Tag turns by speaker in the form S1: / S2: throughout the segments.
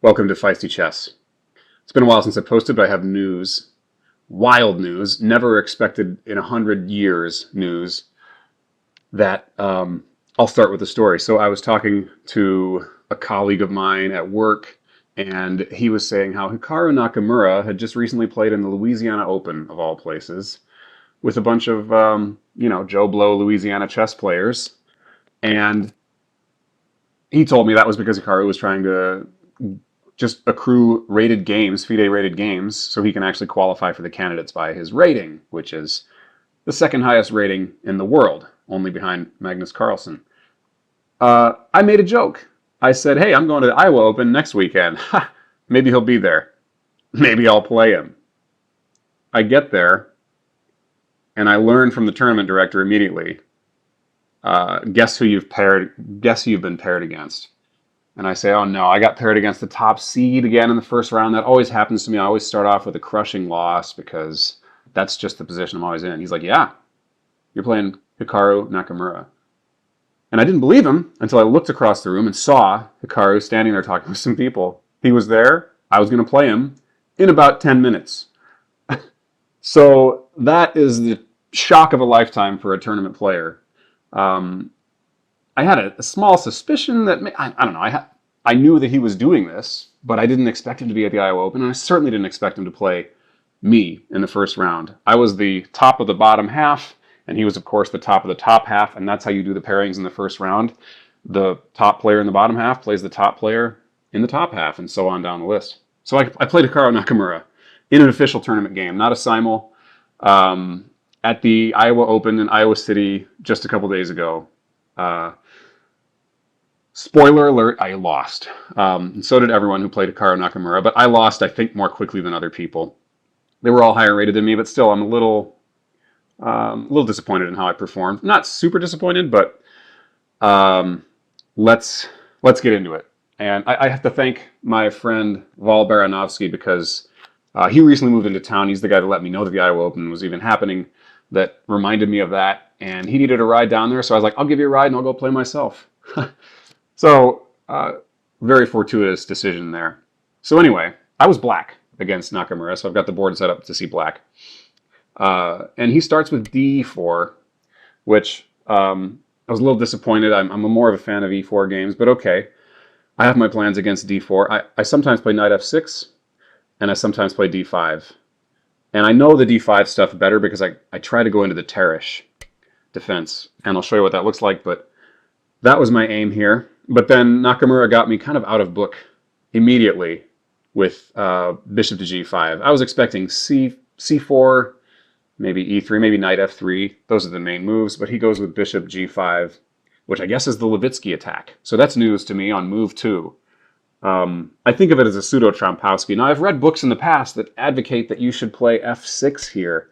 S1: Welcome to Feisty Chess. It's been a while since I posted, but I have news. Wild news, never expected in 100 years news, that I'll start with the story. So I was talking to a colleague of mine at work, and he was saying how Hikaru Nakamura had just recently played in the Louisiana Open, of all places, with a bunch of, Joe Blow Louisiana chess players. And he told me that was because Hikaru was trying to just accrue rated games, FIDE rated games, so he can actually qualify for the candidates by his rating, which is the second highest rating in the world, only behind Magnus Carlsen. I made a joke. I said, hey, I'm going to the Iowa Open next weekend. Ha! Maybe he'll be there. Maybe I'll play him. I get there, and I learn from the tournament director immediately, guess who you've been paired against. And I say, oh no, I got paired against the top seed again in the first round. That always happens to me. I always start off with a crushing loss because that's just the position I'm always in. He's like, yeah, you're playing Hikaru Nakamura. And I didn't believe him until I looked across the room and saw Hikaru standing there talking with some people. He was there. I was going to play him in about 10 minutes. So that is the shock of a lifetime for a tournament player. I had a small suspicion that, I don't know, I knew that he was doing this, but I didn't expect him to be at the Iowa Open, and I certainly didn't expect him to play me in the first round. I was the top of the bottom half, and he was, of course, the top of the top half, and that's how you do the pairings in the first round. The top player in the bottom half plays the top player in the top half, and so on down the list. So I played Hikaru Nakamura in an official tournament game, not a simul, at the Iowa Open in Iowa City just a couple days ago. Spoiler alert, I lost. And so did everyone who played Hikaru Nakamura, but I lost, I think, more quickly than other people. They were all higher rated than me, but still, I'm a little disappointed in how I performed. Not super disappointed, but let's get into it. And I have to thank my friend Val Baranovsky because he recently moved into town. He's the guy that let me know that the Iowa Open was even happening, that reminded me of that. And he needed a ride down there, so I was like, I'll give you a ride and I'll go play myself. So, very fortuitous decision there. So anyway, I was black against Nakamura, so I've got the board set up to see black. And he starts with d4, which I was a little disappointed. I'm more of a fan of e4 games, but okay. I have my plans against d4. I sometimes play knight f6, and I sometimes play d5. And I know the d5 stuff better because I try to go into the Terrace defense, and I'll show you what that looks like, but that was my aim here. But then Nakamura got me kind of out of book immediately with bishop to g5. I was expecting c4, maybe e3, maybe knight f3. Those are the main moves, but he goes with bishop g5, which I guess is the Levitsky attack. So that's news to me on move 2. I think of it as a pseudo-Trompowsky. Now, I've read books in the past that advocate that you should play f6 here,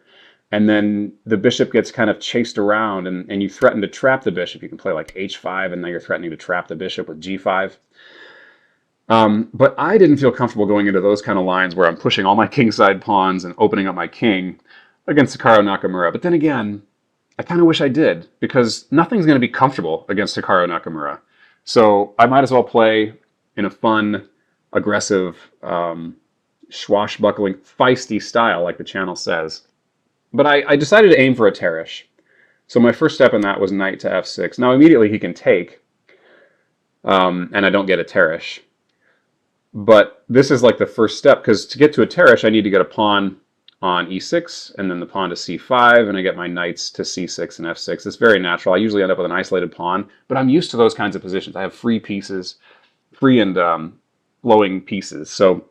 S1: and then the bishop gets kind of chased around, and you threaten to trap the bishop. You can play like h5, and now you're threatening to trap the bishop with g5. But I didn't feel comfortable going into those kind of lines where I'm pushing all my kingside pawns and opening up my king against Hikaru Nakamura. But then again, I kind of wish I did, because nothing's going to be comfortable against Hikaru Nakamura. So I might as well play in a fun, aggressive, swashbuckling, feisty style, like the channel says. But I decided to aim for a Terrace. So my first step in that was knight to f6. Now immediately he can take, and I don't get a Terrace. But this is like the first step, because to get to a Terrace, I need to get a pawn on e6, and then the pawn to c5, and I get my knights to c6 and f6. It's very natural. I usually end up with an isolated pawn, but I'm used to those kinds of positions. I have free pieces, free and flowing pieces. So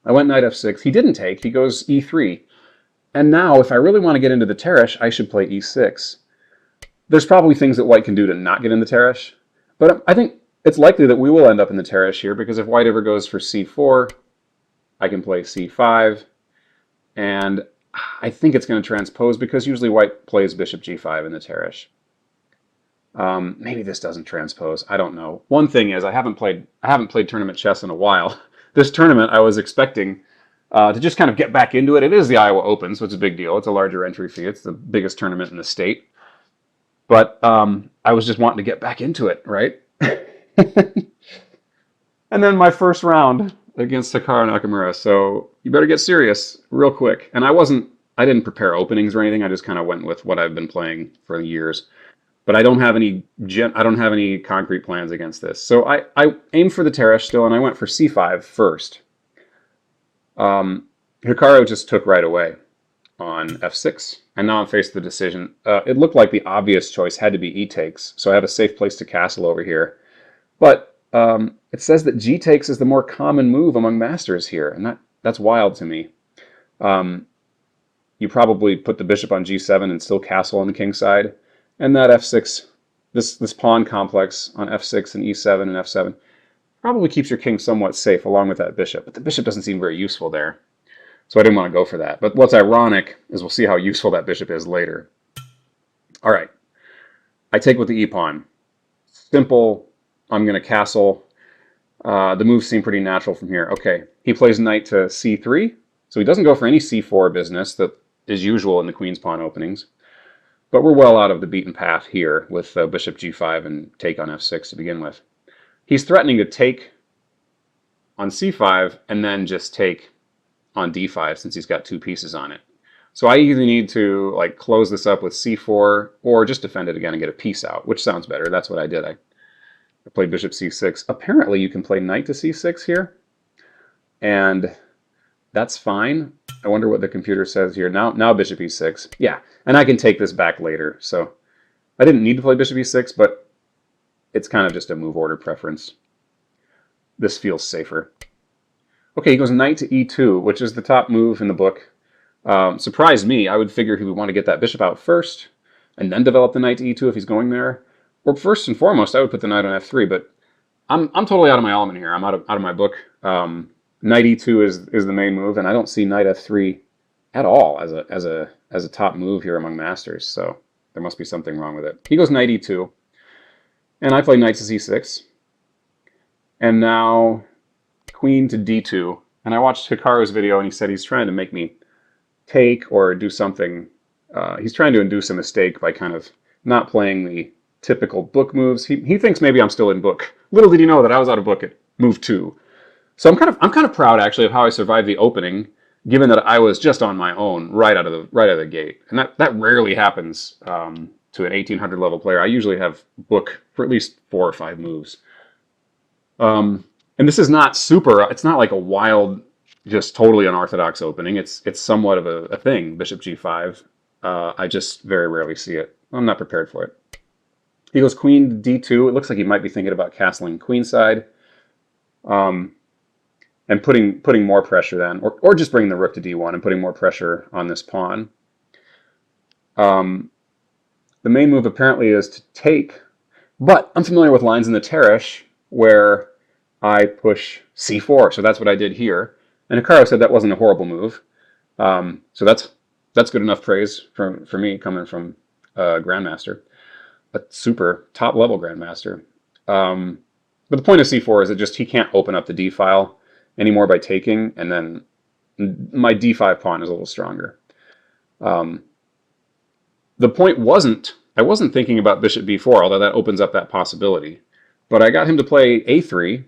S1: I went knight f6. He didn't take. He goes e3. And now, if I really want to get into the Terrace, I should play e6. There's probably things that white can do to not get in the Terrace, but I think it's likely that we will end up in the Terrace here, because if white ever goes for c4, I can play c5, and I think it's going to transpose, because usually white plays bishop g5 in the Terrace. Maybe this doesn't transpose. I don't know. One thing is, I haven't played tournament chess in a while. This tournament, I was expecting to just kind of get back into it. It is the Iowa Open, so it's a big deal. It's a larger entry fee. It's the biggest tournament in the state. But I was just wanting to get back into it, right? And then my first round, against Hikaru Nakamura. So you better get serious real quick. And I didn't prepare openings or anything. I just kind of went with what I've been playing for years. But I don't have any concrete plans against this. So I aimed for the Teresh still, and I went for c5 first. Hikaru just took right away on f6, and now I'm faced with the decision. It looked like the obvious choice had to be e takes, so I have a safe place to castle over here. But it says that g takes is the more common move among masters here, and that's wild to me. You probably put the bishop on g7 and still castle on the king side, and that f6, this pawn complex on f6 and e7 and f7 probably keeps your king somewhat safe along with that bishop, but the bishop doesn't seem very useful there. So I didn't want to go for that. But what's ironic is we'll see how useful that bishop is later. All right. I take with the e-pawn. Simple. I'm going to castle. The moves seem pretty natural from here. Okay. He plays knight to c3. So he doesn't go for any c4 business that is usual in the queen's pawn openings. But we're well out of the beaten path here with bishop g5 and take on f6 to begin with. He's threatening to take on c5 and then just take on d5 since he's got two pieces on it. So I either need to like close this up with c4 or just defend it again and get a piece out, which sounds better. That's what I did. I played bishop c6. Apparently you can play knight to c6 here, and that's fine. I wonder what the computer says here. Now bishop e6. Yeah, and I can take this back later. So I didn't need to play bishop e6, but it's kind of just a move order preference. This feels safer. Okay, he goes knight to e2, which is the top move in the book. Surprised me. I would figure he would want to get that bishop out first and then develop the knight to e2 if he's going there. Or first and foremost, I would put the knight on f3, but I'm totally out of my element here. I'm out of my book. Knight e2 is the main move, and I don't see knight f3 at all as a top move here among masters. So there must be something wrong with it. He goes knight e2, and I play knight to c6, and now queen to d2. And I watched Hikaru's video, and he said he's trying to make me take or do something. He's trying to induce a mistake by kind of not playing the typical book moves. He thinks maybe I'm still in book. Little did he know that I was out of book at move 2. So I'm kind of proud actually of how I survived the opening, given that I was just on my own right out of the gate. And that rarely happens to an 1800 level player. I usually have book for at least 4 or 5 moves. And this is not super. It's not like a wild, just totally unorthodox opening. It's somewhat of a thing. Bishop g5. I just very rarely see it. I'm not prepared for it. He goes queen to d2. It looks like he might be thinking about castling queenside, and putting more pressure then, or just bringing the rook to d1 and putting more pressure on this pawn. The main move apparently is to take, but I'm familiar with lines in the Teresh where I push c4, so that's what I did here. And Hikaru said that wasn't a horrible move, so that's good enough praise for me coming from a grandmaster, a super top level grandmaster. But the point of c4 is that just he can't open up the d file anymore by taking, and then my d5 pawn is a little stronger. The point I wasn't thinking about bishop b4, although that opens up that possibility. But I got him to play a3,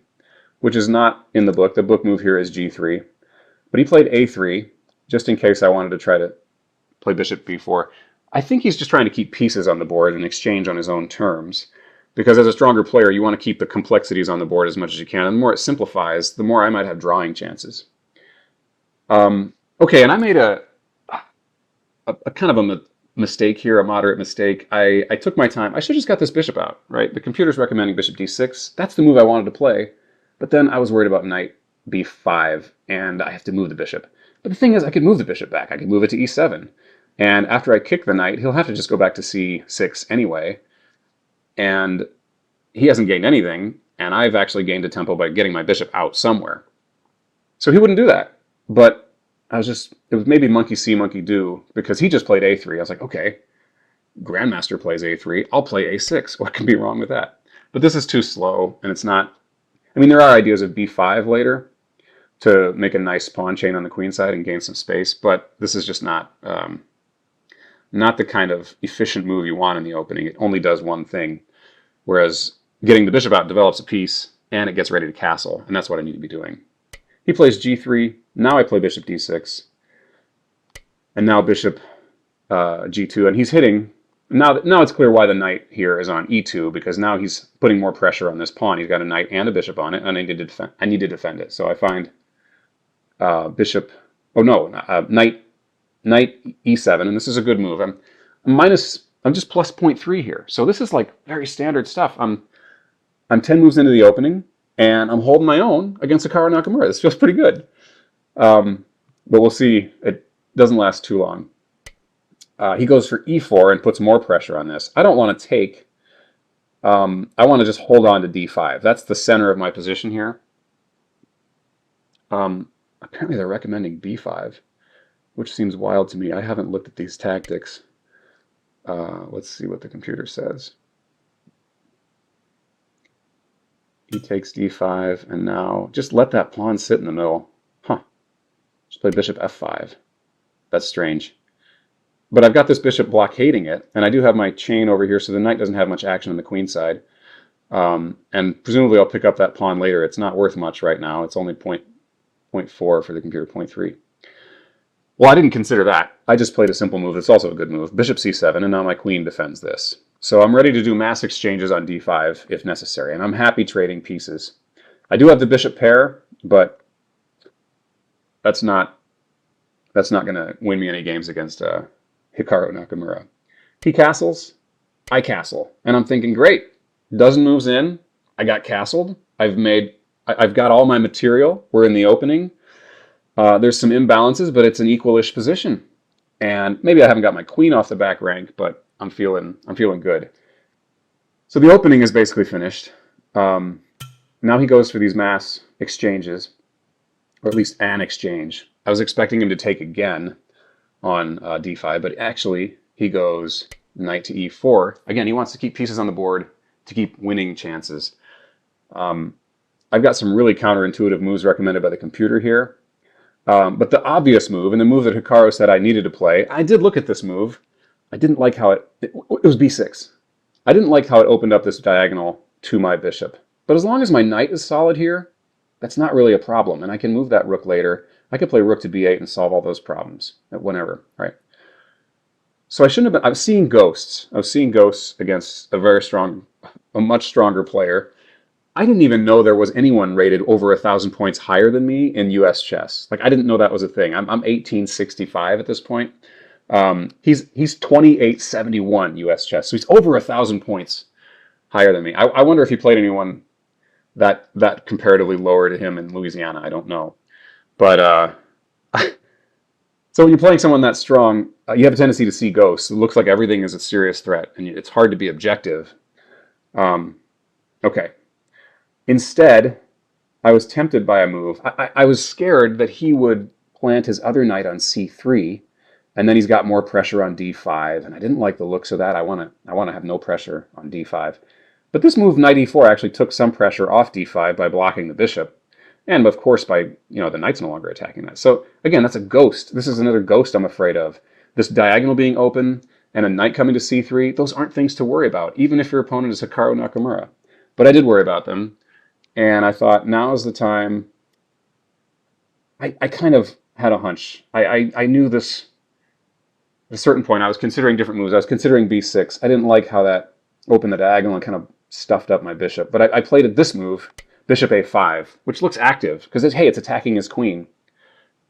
S1: which is not in the book. The book move here is g3. But he played a3, just in case I wanted to try to play bishop b4. I think he's just trying to keep pieces on the board and exchange on his own terms. Because as a stronger player, you want to keep the complexities on the board as much as you can. And the more it simplifies, the more I might have drawing chances. Okay, and I made a kind of a mistake here, a moderate mistake. I took my time. I should have just got this bishop out, right? The computer's recommending bishop d6. That's the move I wanted to play. But then I was worried about knight b5, and I have to move the bishop. But the thing is, I could move the bishop back. I could move it to e7. And after I kick the knight, he'll have to just go back to c6 anyway. And he hasn't gained anything, and I've actually gained a tempo by getting my bishop out somewhere. So he wouldn't do that. But it was maybe monkey see, monkey do, because he just played a3. I was like, okay, grandmaster plays a3. I'll play a6. What can be wrong with that? But this is too slow, and it's not. I mean, there are ideas of b5 later to make a nice pawn chain on the queen side and gain some space, but this is just not the kind of efficient move you want in the opening. It only does one thing, whereas getting the bishop out develops a piece, and it gets ready to castle, and that's what I need to be doing. He plays g3. Now I play bishop d6, and now bishop g2, and he's hitting. Now it's clear why the knight here is on e2, because now he's putting more pressure on this pawn. He's got a knight and a bishop on it, and I need to defend it. So I find bishop. Oh no, knight e7, and this is a good move. I'm just plus 0.3 here, so this is like very standard stuff. I'm 10 moves into the opening, and I'm holding my own against Hikaru Nakamura. This feels pretty good, but we'll see. It doesn't last too long. He goes for e4 and puts more pressure on this. I don't want to take. I want to just hold on to d5. That's the center of my position here. Apparently they're recommending b5, which seems wild to me. I haven't looked at these tactics. Let's see what the computer says. He takes d5, and now just let that pawn sit in the middle. Huh. Just play bishop f5. That's strange. But I've got this bishop blockading it, and I do have my chain over here, so the knight doesn't have much action on the queen side. And presumably I'll pick up that pawn later. It's not worth much right now. It's only 0.4 for the computer, 0.3. Well, I didn't consider that. I just played a simple move that's also a good move. Bishop c7, and now my queen defends this. So I'm ready to do mass exchanges on d5 if necessary, and I'm happy trading pieces. I do have the bishop pair, but that's not going to win me any games against Hikaru Nakamura. He castles, I castle, and I'm thinking, great, dozen moves in, I got castled. I've got all my material. We're in the opening. There's some imbalances, but it's an equalish position. And maybe I haven't got my queen off the back rank, but I'm feeling good. So the opening is basically finished. Now he goes for these mass exchanges, or at least an exchange. I was expecting him to take again on d5, but actually he goes knight to e4. Again, he wants to keep pieces on the board to keep winning chances. I've got some really counterintuitive moves recommended by the computer here. But the obvious move, and the move that Hikaru said I needed to play, I did look at this move. I didn't like how it was b6. I didn't like how it opened up this diagonal to my bishop. But as long as my knight is solid here, that's not really a problem, and I can move that rook later. I could play rook to b8 and solve all those problems, whenever, right? So I shouldn't have been. I was seeing ghosts. I was seeing ghosts against a much stronger player. I didn't even know there was anyone rated over 1,000 points higher than me in U.S. chess. Like, I didn't know that was a thing. I'm 1865 at this point. He's 2871 U.S. chess, so he's over 1,000 points higher than me. I wonder if he played anyone that comparatively lower to him in Louisiana. I don't know, but so when you're playing someone that strong, you have a tendency to see ghosts. It looks like everything is a serious threat, and it's hard to be objective. Okay. Instead, I was tempted by a move. I was scared that he would plant his other knight on c3, and then he's got more pressure on d5, and I didn't like the looks of that. I want to have no pressure on d5. But this move, knight e4, actually took some pressure off d5 by blocking the bishop, and of course by, the knight's no longer attacking that. So again, that's a ghost. This is another ghost I'm afraid of. This diagonal being open and a knight coming to c3, those aren't things to worry about, even if your opponent is Hikaru Nakamura. But I did worry about them. And I thought, now is the time. I kind of had a hunch. I knew this. At a certain point, I was considering different moves. I was considering b6. I didn't like how that opened the diagonal and kind of stuffed up my bishop. But I played this move, bishop a5, which looks active because it's attacking his queen.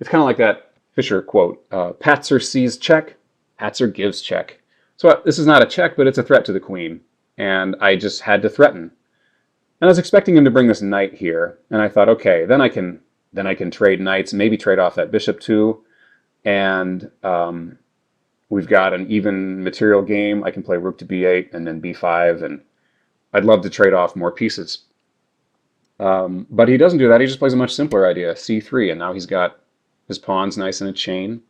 S1: It's kind of like that Fischer quote: "Patzer sees check, Patzer gives check." So this is not a check, but it's a threat to the queen, and I just had to threaten. And I was expecting him to bring this knight here, and I thought, okay, then I can trade knights, maybe trade off that bishop too, and we've got an even material game. I can play rook to b8 and then b5, and I'd love to trade off more pieces. But he doesn't do that. He just plays a much simpler idea, c3, and now he's got his pawns nice in a chain,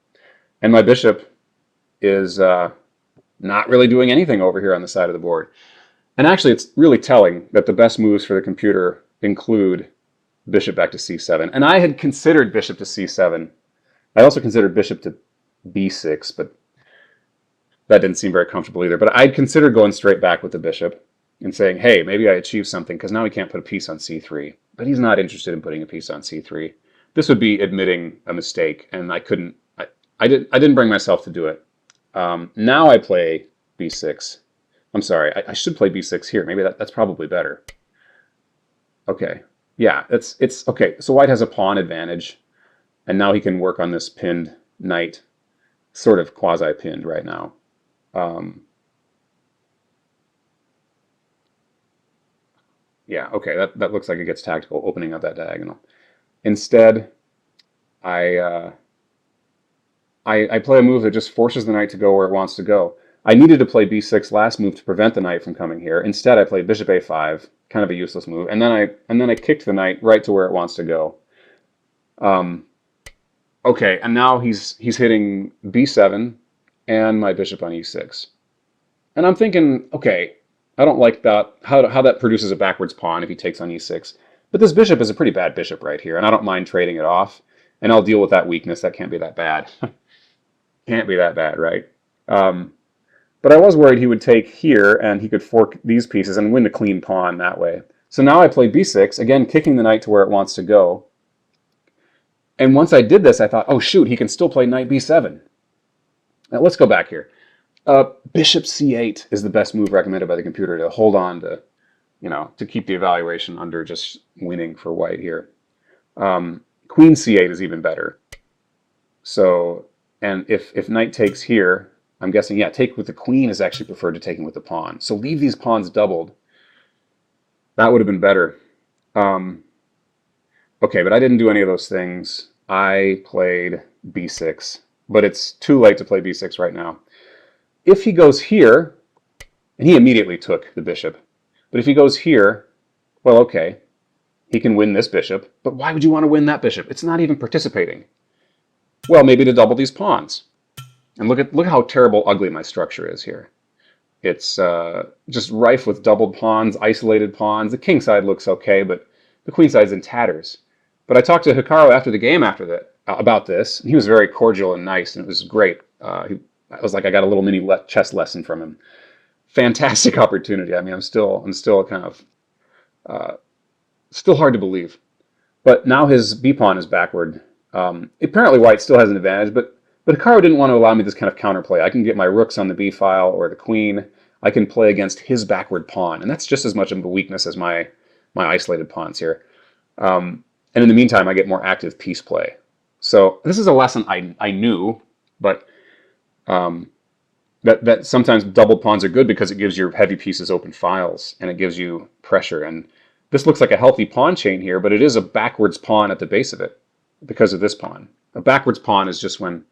S1: and my bishop is not really doing anything over here on the side of the board. And actually, it's really telling that the best moves for the computer include bishop back to c7. And I had considered bishop to c7. I also considered bishop to b6, but that didn't seem very comfortable either. But I'd considered going straight back with the bishop and saying, hey, maybe I achieved something, because now he can't put a piece on c3. But he's not interested in putting a piece on c3. This would be admitting a mistake, and I couldn't. I didn't bring myself to do it. Now I play b6. I'm sorry. I should play b6 here. Maybe that's probably better. Okay. Yeah, it's okay. So white has a pawn advantage, and now he can work on this pinned knight, sort of quasi-pinned right now. Yeah, okay, that looks like it gets tactical, opening up that diagonal. Instead, I, uh, I play a move that just forces the knight to go where it wants to go. I needed to play b6 last move to prevent the knight from coming here. Instead, I played bishop a5, kind of a useless move, and then I kicked the knight right to where it wants to go. Um, okay, and now he's hitting b7 and my bishop on e6. And I'm thinking, okay, I don't like that how that produces a backwards pawn if he takes on e6. But this bishop is a pretty bad bishop right here, and I don't mind trading it off. And I'll deal with that weakness. That can't be that bad. Can't be that bad, right? Um, but I was worried he would take here, and he could fork these pieces and win the clean pawn that way. So now I play b6, again kicking the knight to where it wants to go. And once I did this, I thought, oh shoot, he can still play knight b7. Now let's go back here. Bishop c8 is the best move recommended by the computer to hold on to, to keep the evaluation under just winning for white here. Queen c8 is even better. So, and if knight takes here, I'm guessing, yeah, take with the queen is actually preferred to taking with the pawn. So leave these pawns doubled. That would have been better. Okay, but I didn't do any of those things. I played b6, but it's too late to play b6 right now. If he goes here, and he immediately took the bishop, but if he goes here, well, okay, he can win this bishop, but why would you want to win that bishop? It's not even participating. Well, maybe to double these pawns. And look how terrible ugly my structure is here. It's just rife with doubled pawns, isolated pawns. The king side looks okay, but the queen side's in tatters. But I talked to Hikaru after the game about this, and he was very cordial and nice, and it was great. I was like, I got a little mini chess lesson from him. Fantastic opportunity. I mean, I'm still kind of still hard to believe. But now his b pawn is backward. Apparently, white still has an advantage, but Hikaru didn't want to allow me this kind of counterplay. I can get my rooks on the b file or the queen. I can play against his backward pawn, and that's just as much of a weakness as my isolated pawns here. And in the meantime, I get more active piece play. So this is a lesson I knew, but that sometimes double pawns are good because it gives your heavy pieces open files and it gives you pressure. And this looks like a healthy pawn chain here, but it is a backwards pawn at the base of it because of this pawn. A backwards pawn is just when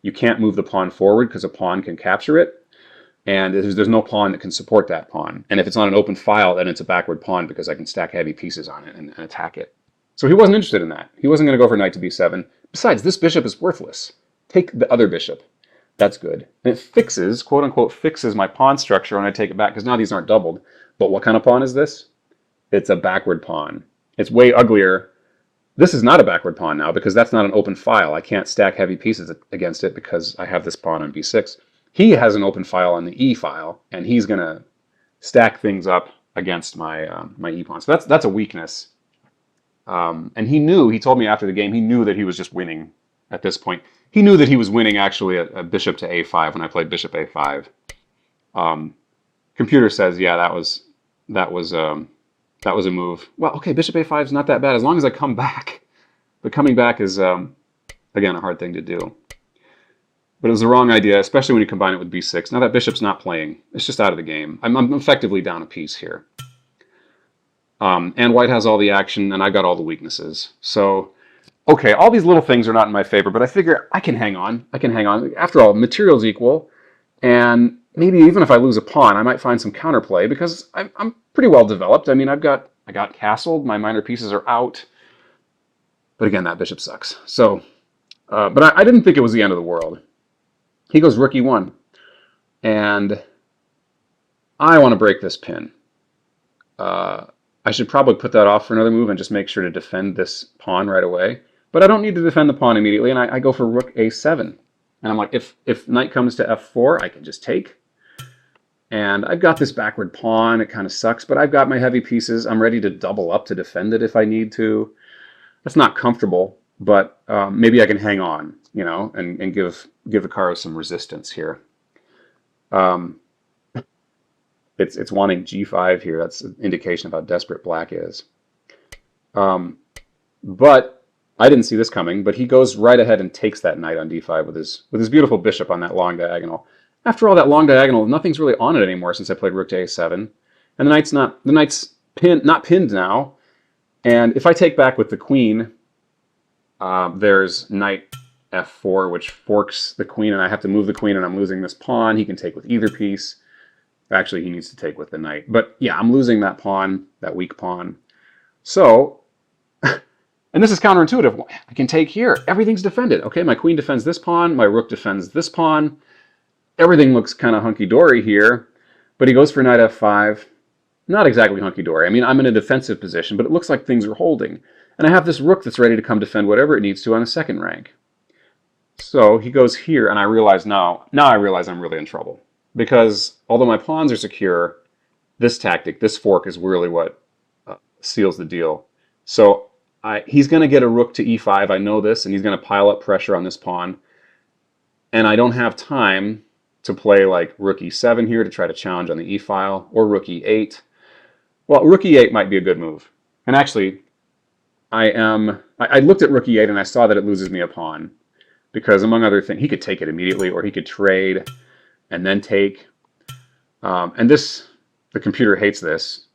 S1: you can't move the pawn forward because a pawn can capture it, and there's no pawn that can support that pawn. And if it's on an open file, then it's a backward pawn because I can stack heavy pieces on it and attack it. So he wasn't interested in that. He wasn't going to go for knight to b7. Besides, this bishop is worthless. Take the other bishop. That's good. And it fixes, quote unquote, fixes my pawn structure when I take it back, because now these aren't doubled. But what kind of pawn is this? It's a backward pawn. It's way uglier. This is not a backward pawn now because that's not an open file. I can't stack heavy pieces against it because I have this pawn on b6. He has an open file on the e file, and he's going to stack things up against my my e pawn. So that's a weakness. And he told me after the game, he knew that he was just winning at this point. He knew that he was winning actually a bishop to a5 when I played bishop a5. Computer says, yeah, that was a move. Well, okay, bishop a5 is not that bad as long as I come back. But coming back is, again, a hard thing to do. But it was the wrong idea, especially when you combine it with b6. Now that bishop's not playing. It's just out of the game. I'm effectively down a piece here. And white has all the action, and I've got all the weaknesses. So, okay, all these little things are not in my favor, but I figure I can hang on. I can hang on. After all, material's equal, and maybe even if I lose a pawn, I might find some counterplay because I'm pretty well developed. I mean, I got castled. My minor pieces are out. But again, that bishop sucks. So, but I didn't think it was the end of the world. He goes rook e1, and I want to break this pin. I should probably put that off for another move and just make sure to defend this pawn right away. But I don't need to defend the pawn immediately, and I go for rook a7. And I'm like, if knight comes to f4, I can just take. And I've got this backward pawn. It kind of sucks, but I've got my heavy pieces. I'm ready to double up to defend it if I need to. That's not comfortable, but maybe I can hang on, and give Hikaru some resistance here. Um, it's wanting G5 here. That's an indication of how desperate black is. But I didn't see this coming. But he goes right ahead and takes that knight on D5 with his beautiful bishop on that long diagonal. After all, that long diagonal, nothing's really on it anymore since I played rook to A7, and the knight's not pinned now. And if I take back with the queen, there's knight F4, which forks the queen, and I have to move the queen, and I'm losing this pawn. He can take with either piece. Actually, he needs to take with the knight. But yeah, I'm losing that pawn, that weak pawn. So, and this is counterintuitive. I can take here. Everything's defended. Okay, my queen defends this pawn. My rook defends this pawn. Everything looks kind of hunky-dory here. But he goes for knight F5. Not exactly hunky-dory. I mean, I'm in a defensive position, but it looks like things are holding. And I have this rook that's ready to come defend whatever it needs to on a second rank. So he goes here, and I realize now I realize I'm really in trouble. Because although my pawns are secure, this tactic, this fork, is really what seals the deal. So he's going to get a rook to E5, I know this, and he's going to pile up pressure on this pawn. And I don't have time to play like rook E7 here to try to challenge on the E file, or rook E8. Well, rook E8 might be a good move. And actually, I looked at rook E8 and I saw that it loses me a pawn. Because among other things, he could take it immediately, or he could trade and then take. And the computer hates this,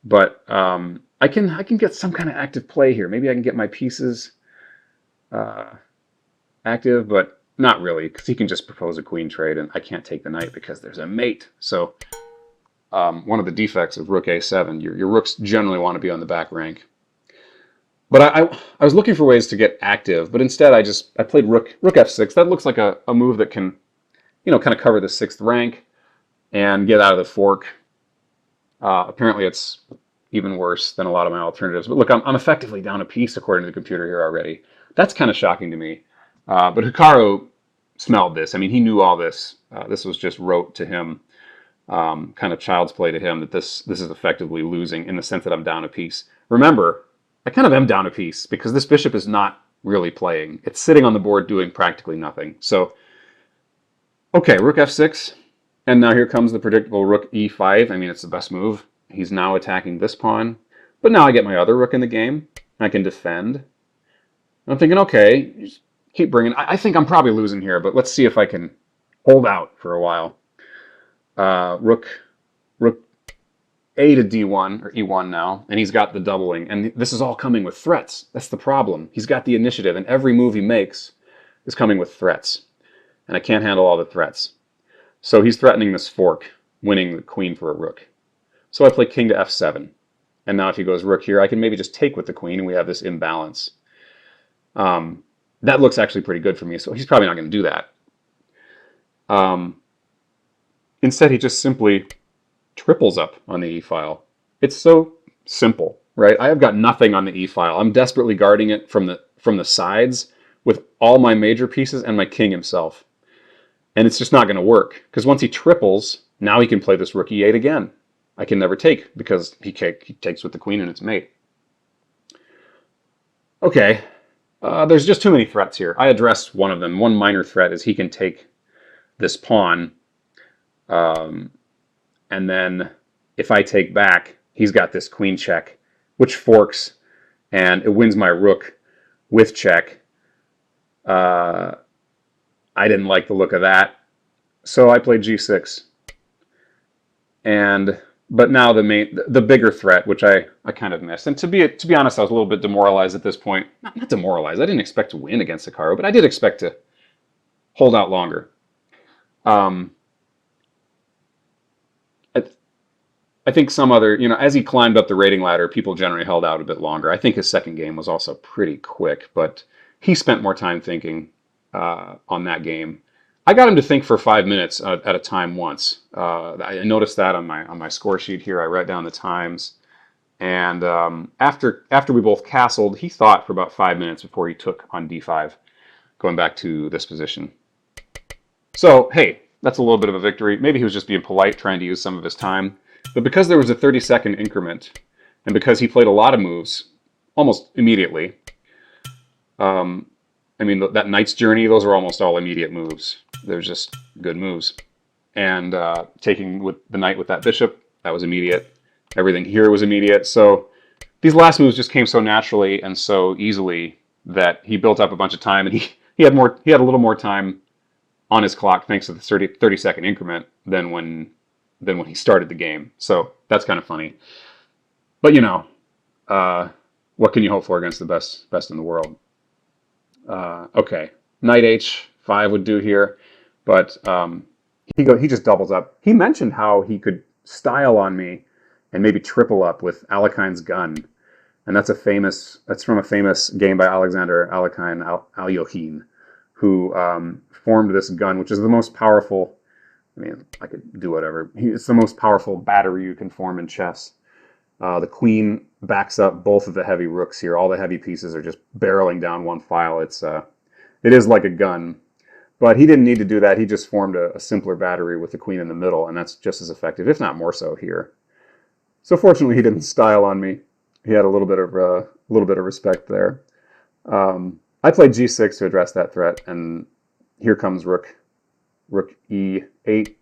S1: but I can get some kind of active play here. Maybe I can get my pieces active, but not really, because he can just propose a queen trade, and I can't take the knight because there's a mate. So one of the defects of rook A7, your rooks generally want to be on the back rank. But I was looking for ways to get active, but instead I played rook F6. That looks like a move that can, kind of cover the 6th rank and get out of the fork. Apparently it's even worse than a lot of my alternatives. But look, I'm effectively down a piece according to the computer here already. That's kind of shocking to me. But Hikaru smelled this. I mean, he knew all this. This was just rote to him, kind of child's play to him, that this is effectively losing in the sense that I'm down a piece. Remember, I kind of am down a piece because this bishop is not really playing. It's sitting on the board doing practically nothing. So, okay, rook F6. And now here comes the predictable rook E5. I mean, it's the best move. He's now attacking this pawn. But now I get my other rook in the game. I can defend. I'm thinking, okay, just keep bringing. I think I'm probably losing here, but let's see if I can hold out for a while. Rook A to D1, or E1 now, and he's got the doubling. And this is all coming with threats. That's the problem. He's got the initiative, and every move he makes is coming with threats. And I can't handle all the threats. So he's threatening this fork, winning the queen for a rook. So I play king to F7. And now if he goes rook here, I can maybe just take with the queen, and we have this imbalance. That looks actually pretty good for me, so he's probably not going to do that. Instead, he just simply triples up on the E file. It's so simple, right? I have got nothing on the E file. I'm desperately guarding it from the sides with all my major pieces and my king himself. And it's just not going to work, because once he triples, now he can play this rook E8 again. I can never take, because he takes with the queen and its mate. Okay, there's just too many threats here. I addressed one of them. One minor threat is he can take this pawn, and then if I take back, he's got this queen check, which forks, and it wins my rook with check. I didn't like the look of that, so I played G6. But now the bigger threat, which I kind of missed. And to be honest, I was a little bit demoralized at this point. Not demoralized. I didn't expect to win against Hikaru, but I did expect to hold out longer. I think some other, as he climbed up the rating ladder, people generally held out a bit longer. I think his second game was also pretty quick, but he spent more time thinking on that game. I got him to think for 5 minutes at a time once. I noticed that on my score sheet here. I write down the times, and after we both castled, he thought for about 5 minutes before he took on D5, going back to this position. So hey, that's a little bit of a victory. Maybe he was just being polite, trying to use some of his time. But because there was a 30-second increment, and because he played a lot of moves almost immediately, Um, I mean, that knight's journey, those are almost all immediate moves. They're just good moves. And taking with the knight with that bishop, that was immediate. Everything here was immediate. So these last moves just came so naturally and so easily that he built up a bunch of time, and he had a little more time on his clock thanks to the 30-second increment than when he started the game. So that's kind of funny. But uh, what can you hope for against the best in the world? Okay, knight h5 would do here, but he just doubles up. He mentioned how he could style on me and maybe triple up with Alekine's gun, and that's from a famous game by Alexander Alekine Alyochin, who formed this gun, which is the most powerful. I mean, I could do whatever. It's the most powerful battery you can form in chess. The queen backs up both of the heavy rooks here. All the heavy pieces are just barreling down one file. It is like a gun, but he didn't need to do that. He just formed a simpler battery with the queen in the middle, and that's just as effective, if not more so here. So fortunately, he didn't style on me. He had a little bit of respect there. I played g6 to address that threat, and here comes rook e8.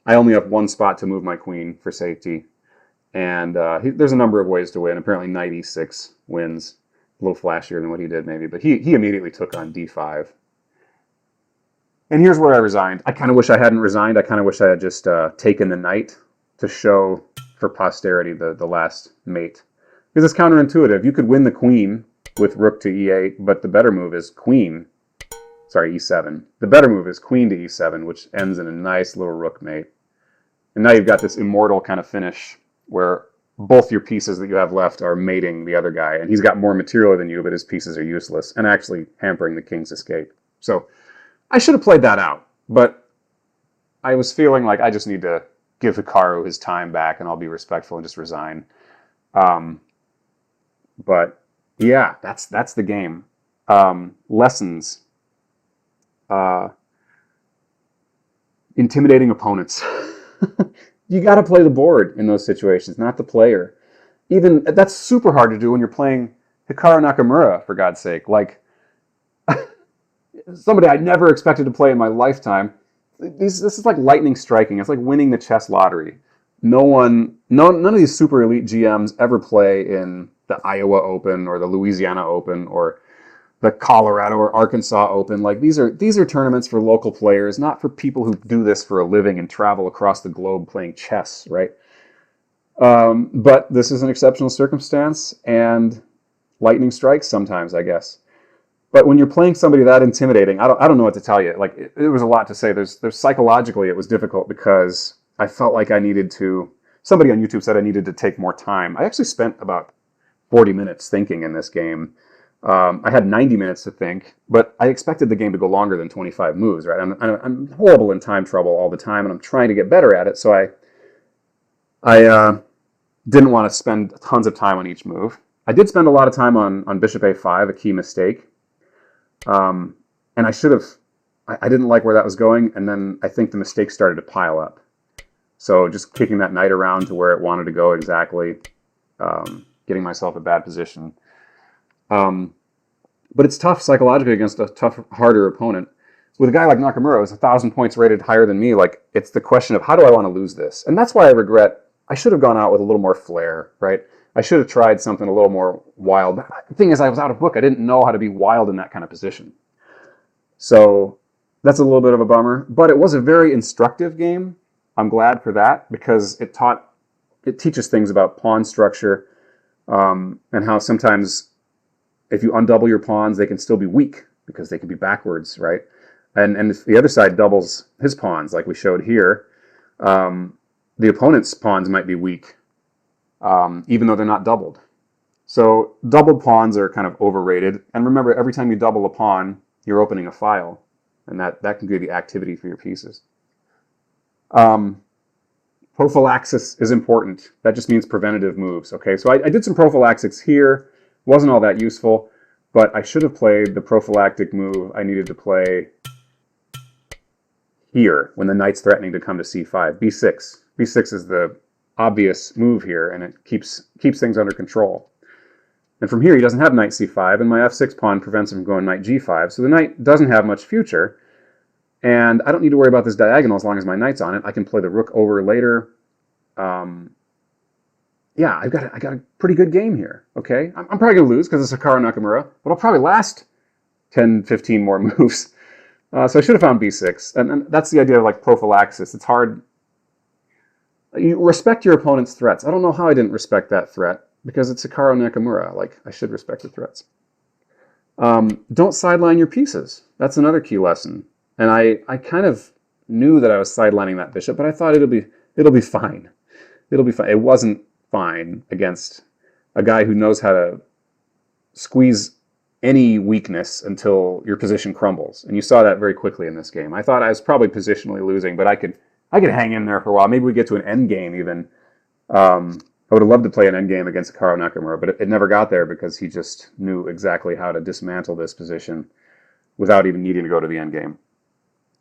S1: I only have one spot to move my queen for safety. And there's a number of ways to win. Apparently knight e6 wins. A little flashier than what he did maybe. But he immediately took on d5. And here's where I resigned. I kind of wish I hadn't resigned. I kind of wish I had just taken the knight to show for posterity the last mate. Because it's counterintuitive. You could win the queen with rook to e8, but the better move is e7. The better move is queen to e7, which ends in a nice little rook mate. And now you've got this immortal kind of finish where both your pieces that you have left are mating the other guy, and he's got more material than you, but his pieces are useless and actually hampering the king's escape. So I should have played that out, but I was feeling like I just need to give Hikaru his time back, and I'll be respectful and just resign. But yeah, that's the game. Lessons. Intimidating opponents. You got to play the board in those situations, not the player. Even that's super hard to do when you're playing Hikaru Nakamura, for God's sake. Like somebody I never expected to play in my lifetime. This is like lightning striking. It's like winning the chess lottery. None of these super elite GMs ever play in the Iowa Open or the Louisiana Open or the Colorado or Arkansas Open. Like these are tournaments for local players, not for people who do this for a living and travel across the globe playing chess, right? But this is an exceptional circumstance, and lightning strikes sometimes, I guess. But when you're playing somebody that intimidating, I don't know what to tell you. Like it was a lot to say. There's psychologically it was difficult because I felt like I needed to. Somebody on YouTube said I needed to take more time. I actually spent about 40 minutes thinking in this game. I had 90 minutes to think, but I expected the game to go longer than 25 moves, right? I'm horrible in time trouble all the time, and I'm trying to get better at it, so I didn't want to spend tons of time on each move. I did spend a lot of time on bishop a5, a key mistake, and I should have. I didn't like where that was going, and then I think the mistakes started to pile up. So just kicking that knight around to where it wanted to go exactly, getting myself a bad position. But it's tough psychologically against a tough, harder opponent. With a guy like Nakamura, who's 1,000 points rated higher than me, like it's the question of how do I want to lose this? And that's why I regret I should have gone out with a little more flair, right? I should have tried something a little more wild. The thing is, I was out of book. I didn't know how to be wild in that kind of position. So that's a little bit of a bummer. But it was a very instructive game. I'm glad for that because it teaches things about pawn structure and how sometimes if you undouble your pawns, they can still be weak because they can be backwards, right? And if the other side doubles his pawns, like we showed here, the opponent's pawns might be weak, even though they're not doubled. So doubled pawns are kind of overrated. And remember, every time you double a pawn, you're opening a file, and that can give you activity for your pieces. Prophylaxis is important. That just means preventative moves. Okay, so I did some prophylaxis here. Wasn't all that useful, but I should have played the prophylactic move I needed to play here when the knight's threatening to come to c5. b6. b6 is the obvious move here, and it keeps things under control. And from here, he doesn't have knight c5, and my f6 pawn prevents him from going knight g5. So the knight doesn't have much future, and I don't need to worry about this diagonal as long as my knight's on it. I can play the rook over later. Yeah, I got a pretty good game here. Okay, I'm probably gonna lose because it's Hikaru Nakamura, but I'll probably last 10, 15 more moves. So I should have found b6, and that's the idea of like prophylaxis. It's hard. You respect your opponent's threats. I don't know how I didn't respect that threat because it's Hikaru Nakamura. Like, I should respect the threats. Don't sideline your pieces. That's another key lesson. And I kind of knew that I was sidelining that bishop, but I thought it'll be fine. It'll be fine. It wasn't fine against a guy who knows how to squeeze any weakness until your position crumbles. And you saw that very quickly in this game. I thought I was probably positionally losing, but I could hang in there for a while. Maybe we get to an end game even. I would have loved to play an end game against Hikaru Nakamura, but it never got there because he just knew exactly how to dismantle this position without even needing to go to the end game.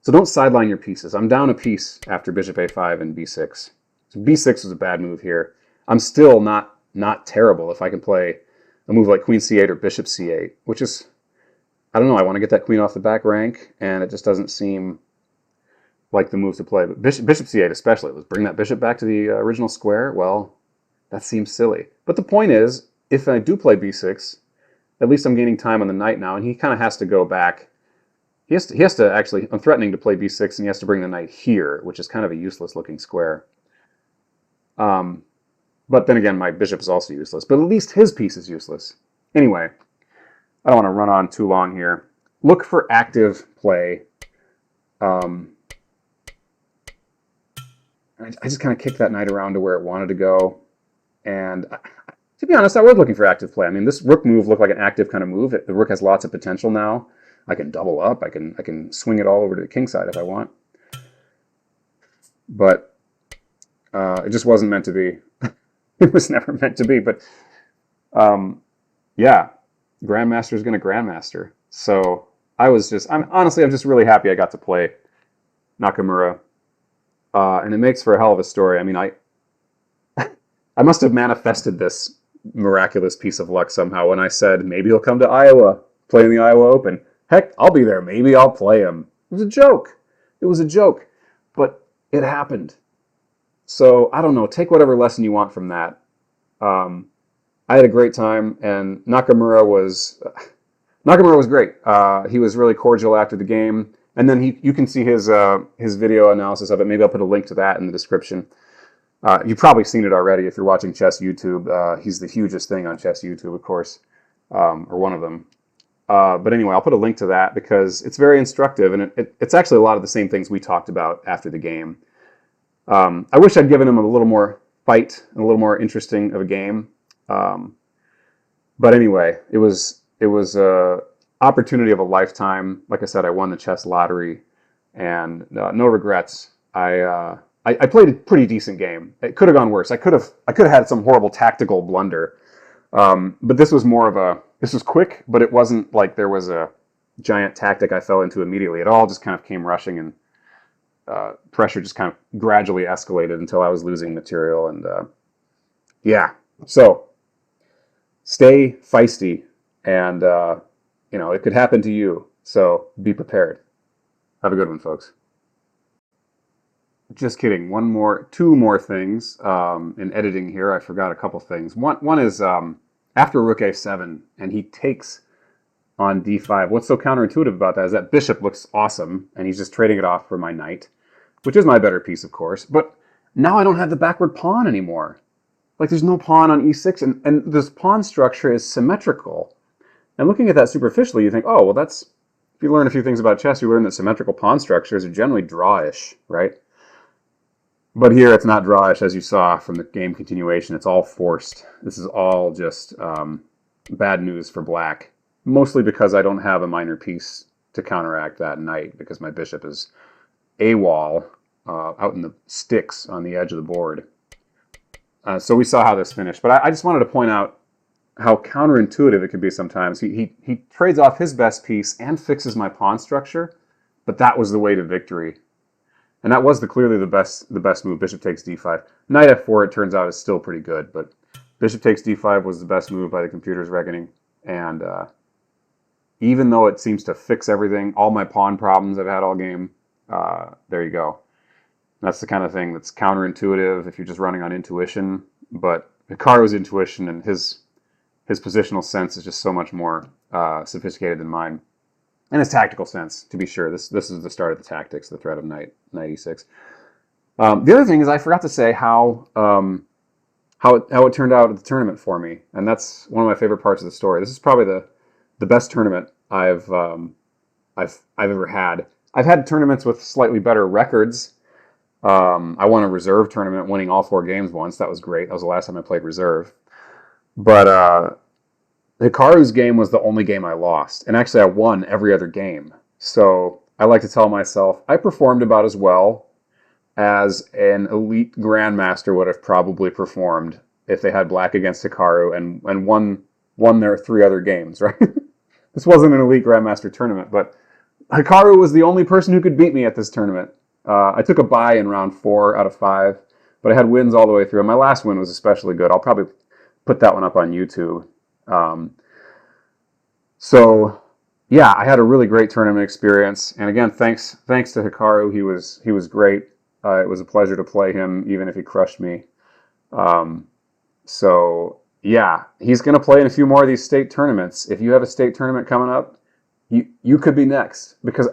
S1: So don't sideline your pieces. I'm down a piece after bishop a5 and b6. So b6 was a bad move here. I'm still not terrible if I can play a move like queen c8 or bishop c8, which is, I don't know, I want to get that queen off the back rank, and it just doesn't seem like the move to play. But bishop c8 especially, let's bring that bishop back to the original square. Well, that seems silly. But the point is, if I do play b6, at least I'm gaining time on the knight now, and he kind of has to go back. He has to actually, I'm threatening to play b6, and he has to bring the knight here, which is kind of a useless looking square. But then again, my bishop is also useless. But at least his piece is useless. Anyway, I don't want to run on too long here. Look for active play. I just kind of kicked that knight around to where it wanted to go. And to be honest, I was looking for active play. I mean, this rook move looked like an active kind of move. The rook has lots of potential now. I can double up. I can swing it all over to the king side if I want. But it just wasn't meant to be. It was never meant to be. But yeah, Grandmaster is going to Grandmaster. So I'm just really happy I got to play Nakamura. And it makes for a hell of a story. I mean, I must have manifested this miraculous piece of luck somehow when I said, maybe he'll come to Iowa, play in the Iowa Open. Heck, I'll be there. Maybe I'll play him. It was a joke. It was a joke. But it happened. So, I don't know. Take whatever lesson you want from that. I had a great time, and Nakamura was great. He was really cordial after the game. And then you can see his video analysis of it. Maybe I'll put a link to that in the description. You've probably seen it already if you're watching Chess YouTube. He's the hugest thing on Chess YouTube, of course, or one of them. But anyway, I'll put a link to that because it's very instructive, and it's actually a lot of the same things we talked about after the game. I wish I'd given him a little more fight and a little more interesting of a game. But anyway, it was a opportunity of a lifetime. Like I said, I won the chess lottery, and no regrets. I played a pretty decent game. It could have gone worse. I could have had some horrible tactical blunder. But this was this was quick, but it wasn't like there was a giant tactic I fell into immediately. It all just kind of came rushing, and pressure just kind of gradually escalated until I was losing material. And yeah, so stay feisty, and it could happen to you. So be prepared. Have a good one, folks. Just kidding. Two more things in editing here. I forgot a couple things. One is after rook a7 and he takes on d5. What's so counterintuitive about that is that bishop looks awesome, and he's just trading it off for my knight, which is my better piece, of course. But now I don't have the backward pawn anymore. Like, there's no pawn on e6, and this pawn structure is symmetrical. And looking at that superficially, you think, oh, well, if you learn a few things about chess, you learn that symmetrical pawn structures are generally drawish, right? But here it's not drawish, as you saw from the game continuation. It's all forced. This is all just bad news for black, mostly because I don't have a minor piece to counteract that knight, because my bishop is AWOL out in the sticks on the edge of the board. So we saw how this finished. But I just wanted to point out how counterintuitive it can be sometimes. He trades off his best piece and fixes my pawn structure, but that was the way to victory. And that was clearly the best move. Bishop takes d5. Knight f4, it turns out, is still pretty good, but Bishop takes d5 was the best move by the computer's reckoning, and even though it seems to fix everything, all my pawn problems I've had all game, there you go. That's the kind of thing that's counterintuitive if you're just running on intuition. But Hikaru's intuition and his positional sense is just so much more sophisticated than mine, and his tactical sense, to be sure. This is the start of the tactics, the threat of knight e6. The other thing is I forgot to say how it turned out at the tournament for me, and that's one of my favorite parts of the story. This is probably the best tournament I've ever had. I've had tournaments with slightly better records. I won a reserve tournament, winning all 4 games once. That was great. That was the last time I played reserve. But Hikaru's game was the only game I lost, and actually I won every other game. So I like to tell myself I performed about as well as an elite grandmaster would have probably performed if they had black against Hikaru and won their 3 other games, right? This wasn't an elite grandmaster tournament, but Hikaru was the only person who could beat me at this tournament. I took a bye in round 4 out of 5, but I had wins all the way through. And my last win was especially good. I'll probably put that one up on YouTube. So yeah, I had a really great tournament experience. And again, thanks to Hikaru. He was great. It was a pleasure to play him, even if he crushed me. So yeah, he's going to play in a few more of these state tournaments. If you have a state tournament coming up, you could be next, because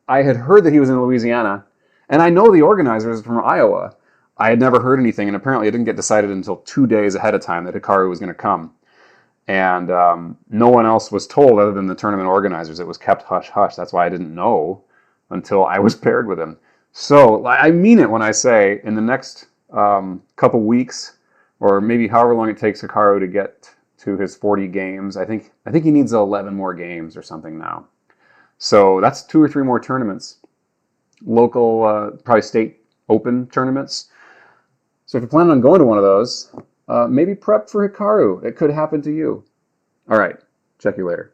S1: I had heard that he was in Louisiana, and I know the organizers from Iowa. I had never heard anything, and apparently it didn't get decided until 2 days ahead of time that Hikaru was going to come. And no one else was told other than the tournament organizers. It was kept hush-hush. That's why I didn't know until I was paired with him. So I mean it when I say in the next couple weeks, or maybe however long it takes Hikaru to get to his 40 games, I think he needs 11 more games or something now. So that's 2 or 3 more tournaments. Local, probably state open tournaments. So if you're planning on going to one of those, maybe prep for Hikaru. It could happen to you. All right. Check you later.